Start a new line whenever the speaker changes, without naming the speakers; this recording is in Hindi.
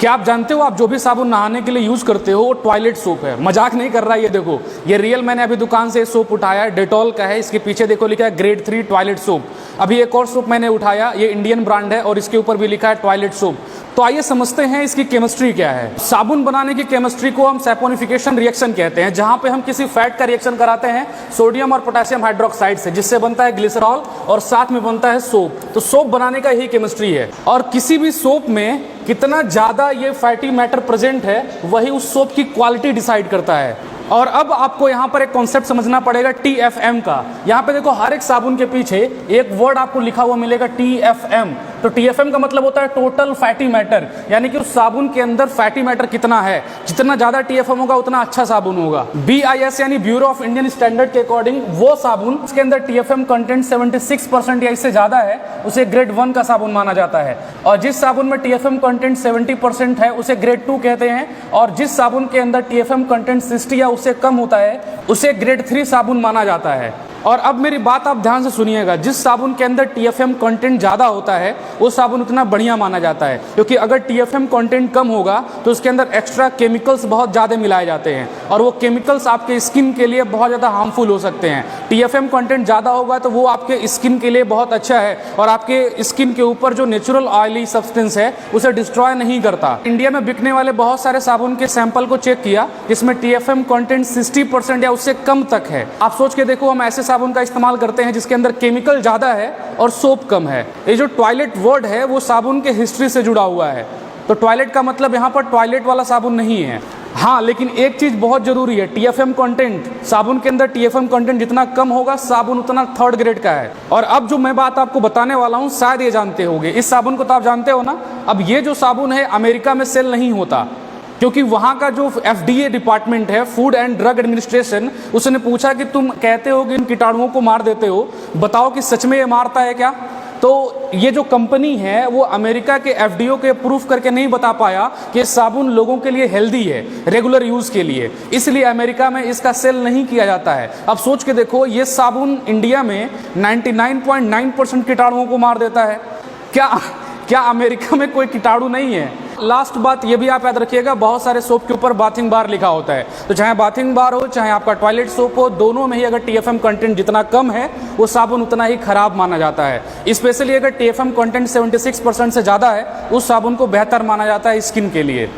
क्या आप जानते हो, आप जो भी साबुन नहाने के लिए यूज़ करते हो वो टॉयलेट सोप है। मजाक नहीं कर रहा है, ये देखो, ये रियल मैंने अभी दुकान से सोप उठाया है, डेटॉल का है। इसके पीछे देखो लिखा है ग्रेड 3 टॉयलेट सोप। अभी एक और सोप मैंने उठाया, ये इंडियन ब्रांड है और इसके ऊपर भी लिखा है टॉयलेट सोप। तो आइए समझते हैं इसकी केमिस्ट्री क्या है। साबुन बनाने की केमिस्ट्री को हम सैपोनिफिकेशन रिएक्शन कहते हैं, जहां पे हम किसी फैट का रिएक्शन कराते हैं सोडियम और पोटेशियम हाइड्रोक्साइड से, जिससे बनता है ग्लिसरॉल और साथ में बनता है सोप। तो सोप बनाने का यही केमिस्ट्री है। और किसी भी सोप में कितना ज़्यादा ये फैटी मैटर प्रेजेंट है, वही उस सोप की क्वालिटी डिसाइड करता है। और अब आपको यहाँ पर एक कॉन्सेप्ट समझना पड़ेगा TFM का। यहाँ पे देखो, हर एक साबुन के पीछे एक वर्ड आपको लिखा हुआ मिलेगा TFM। तो TFM का मतलब होता है टोटल फैटी मैटर, यानी कि उस साबुन के अंदर फैटी मैटर कितना है। जितना ज़्यादा TFM होगा उतना अच्छा साबुन होगा। BIS यानी ब्यूरो ऑफ इंडियन स्टैंडर्ड के अकॉर्डिंग वो साबुन उसके अंदर TFM कंटेंट 76% या इससे ज़्यादा है, उसे ग्रेड 1 का साबुन माना जाता है। और जिस साबुन में TFM कंटेंट 70% है उसे ग्रेड 2 कहते हैं। और जिस साबुन के अंदर TFM कंटेंट 60 या उससे कम होता है उसे ग्रेड 3 साबुन माना जाता है। और अब मेरी बात आप ध्यान से सुनिएगा, जिस साबुन के अंदर TFM कंटेंट ज़्यादा होता है वो साबुन उतना बढ़िया माना जाता है, क्योंकि अगर TFM कंटेंट कम होगा तो उसके अंदर एक्स्ट्रा केमिकल्स बहुत ज़्यादा मिलाए जाते हैं और वो केमिकल्स आपके स्किन के लिए बहुत ज़्यादा हार्मफुल हो सकते हैं। TFM कंटेंट ज़्यादा होगा तो वो आपके स्किन के लिए बहुत अच्छा है और आपके स्किन के ऊपर जो नेचुरल ऑयली सब्सटेंस है उसे डिस्ट्रॉय नहीं करता। इंडिया में बिकने वाले बहुत सारे साबुन के सैंपल को चेक किया जिसमें TFM कंटेंट 60% या उससे कम तक है। आप सोच के देखो, हम ऐसे साबुन का इस्तेमाल करते हैं जिसके अंदर केमिकल ज़्यादा है और सोप कम है। ये जो टॉयलेट वर्ड है वो साबुन के हिस्ट्री से जुड़ा हुआ है। तो टॉयलेट का मतलब यहाँ पर टॉयलेट वाला साबुन नहीं है। हाँ, लेकिन एक चीज़ बहुत ज़रूरी है, TFM कंटेंट, साबुन के अंदर TFM कंटेंट जितना कम होगा साबुन उतना 3rd ग्रेड का है। और अब जो मैं बात आपको बताने वाला हूँ शायद ये जानते होंगे, इस साबुन को तो आप जानते हो ना। अब ये जो साबुन है अमेरिका में सेल नहीं होता, क्योंकि वहाँ का जो FDA डिपार्टमेंट है, फूड एंड ड्रग एडमिनिस्ट्रेशन, उसने पूछा कि तुम कहते हो कि इन कीटाणुओं को मार देते हो, बताओ कि सच में ये मारता है क्या। तो ये जो कंपनी है वो अमेरिका के FDO के प्रूफ करके नहीं बता पाया कि साबुन लोगों के लिए हेल्दी है रेगुलर यूज़ के लिए, इसलिए अमेरिका में इसका सेल नहीं किया जाता है। अब सोच के देखो, ये साबुन इंडिया में 99.9% कीटाणुओं को मार देता है। क्या अमेरिका में कोई कीटाणु नहीं है? लास्ट बात ये भी आप याद रखिएगा, बहुत सारे सोप के ऊपर बाथिंग बार लिखा होता है। तो चाहे बाथिंग बार हो चाहे आपका टॉयलेट सोप हो, दोनों में ही अगर TFM कंटेंट जितना कम है वो साबुन उतना ही खराब माना जाता है। स्पेशली अगर TFM कंटेंट 76% से ज़्यादा है उस साबुन को बेहतर माना जाता है स्किन के लिए।